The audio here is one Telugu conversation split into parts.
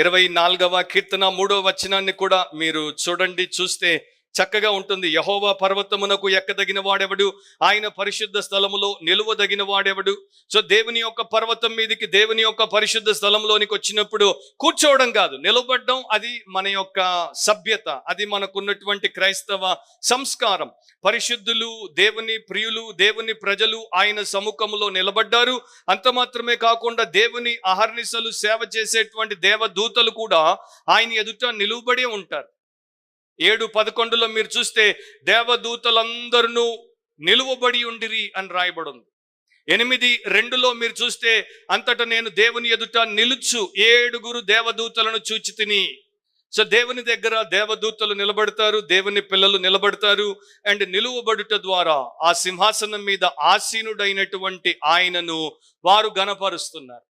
24వ కీర్తన 3వ వచనాన్ని కూడా మీరు చూడండి. చూస్తే చక్కగా ఉంటుంది. యెహోవా పర్వతమునకు ఎక్కదగిన వాడెవడు, ఆయన పరిశుద్ధ స్థలములో నిలువదగిన వాడెవడు. సో దేవుని యొక్క పర్వతం మీదకి, దేవుని యొక్క పరిశుద్ధ స్థలంలోనికి వచ్చినప్పుడు కూర్చోవడం కాదు, నిలబడడం. అది మన యొక్క సభ్యత, అది మనకున్నటువంటి క్రైస్తవ సంస్కారం. పరిశుద్ధులు, దేవుని ప్రియులు, దేవుని ప్రజలు ఆయన సముఖములో నిలబడ్డారు. అంత మాత్రమే కాకుండా దేవుని అహర్నిశలు సేవ చేసేటువంటి దేవదూతలు కూడా ఆయన ఎదుట నిలువబడే ఉంటారు. 7:11 మీరు చూస్తే దేవదూతలందరూ నిలువబడి ఉండిరి అని రాయబడి ఉంది. 8:2 మీరు చూస్తే అంతటా నేను దేవుని ఎదుట నిలుచు 7 దేవదూతలను చూచి తిని. సో దేవుని దగ్గర దేవదూతలు నిలబడతారు, దేవుని పిల్లలు నిలబడతారు. అండ్ నిలువబడుట ద్వారా ఆ సింహాసనం మీద ఆసీనుడైనటువంటి ఆయనను వారు గణపరుస్తున్నారు.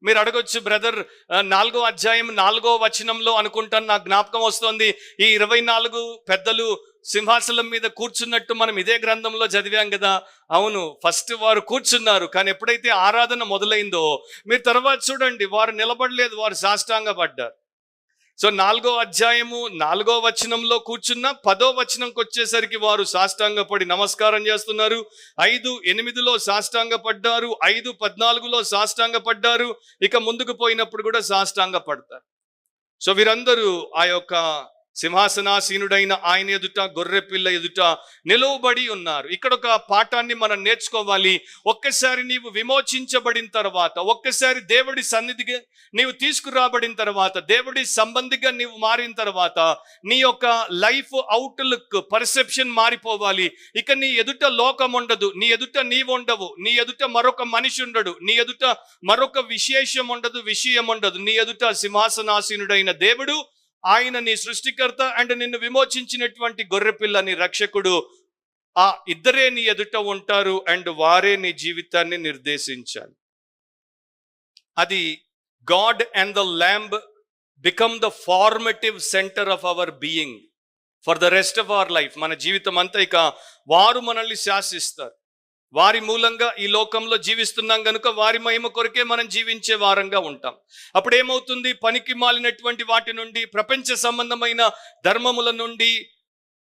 మీరు అడగొచ్చు, బ్రదర్ 4వ అధ్యాయం 4వ వచనంలో అనుకుంటాను, నాకు జ్ఞాపకం వస్తుంది, ఈ 24 పెద్దలు సింహాసనం మీద కూర్చున్నట్టు మనం ఇదే గ్రంథంలో చదివాం కదా. అవును, ఫస్ట్ వారు కూర్చున్నారు, కానీ ఎప్పుడైతే ఆరాధన మొదలైందో మీరు తర్వాత చూడండి, వారు నిలబడలేదు, వారు సాష్టాంగపడ్డారు. సో 4వ అధ్యాయము 4వ వచనంలో కూర్చున్న 10వ వచనంకి వచ్చేసరికి వారు సాష్టాంగపడి నమస్కారం చేస్తున్నారు. 5:8లో సాష్టాంగపడ్డారు, 5:14లో సాష్టాంగపడ్డారు. ఇక ముందుకు పోయినప్పుడు కూడా సాష్టాంగపడతారు. సో వీరందరూ ఆ యొక్క సింహాసనాసీనుడైన ఆయన ఎదుట, గొర్రె పిల్ల ఎదుట నిలువబడి ఉన్నారు. ఇక్కడ ఒక పాఠాన్ని మనం నేర్చుకోవాలి. ఒక్కసారి నీవు విమోచించబడిన తర్వాత, ఒక్కసారి దేవుడి సన్నిధిగా నీవు తీసుకురాబడిన తర్వాత, దేవుడి సంబంధిగా నీవు మారిన తర్వాత, నీ యొక్క లైఫ్ అవుట్లుక్, పర్సెప్షన్ మారిపోవాలి. ఇక నీ ఎదుట లోకం ఉండదు, నీ ఎదుట నీవు ఉండవు, నీ ఎదుట మరొక మనిషి ఉండడు, నీ ఎదుట మరొక విశేషం ఉండదు, విషయం ఉండదు. నీ ఎదుట సింహాసనాసీనుడైన దేవుడు, ఆయన నీ సృష్టికర్త అండ్ నిన్ను విమోచించినటువంటి గొర్రెపిల్ల నీ రక్షకుడు, ఆ ఇద్దరే నీ ఎదుట ఉంటారు. అండ్ వారే నీ జీవితాన్ని నిర్దేశించాలి. అది God and the lamb become the formative centre of our being for the rest of our life. మన జీవితం అంతా ఇక వారు మనల్ని శాసిస్తారు. వారి మూలంగా ఈ లోకంలో జీవిస్తున్నాం కనుక వారి మహిమ కొరకే మనం జీవించే వారంగా ఉంటాం. అప్పుడు ఏమవుతుంది? పనికి మాలినటువంటి వాటి నుండి, ప్రపంచ సంబంధమైన ధర్మముల నుండి,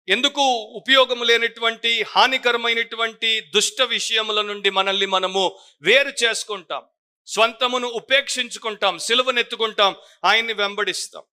ఎందుకు ఉపయోగము లేనటువంటి హానికరమైనటువంటి దుష్ట విషయముల నుండి మనల్ని మనము వేరు చేసుకుంటాం, స్వంతమును ఉపేక్షించుకుంటాం, సిలువనెత్తుకుంటాం, ఆయన్ని వెంబడిస్తాం.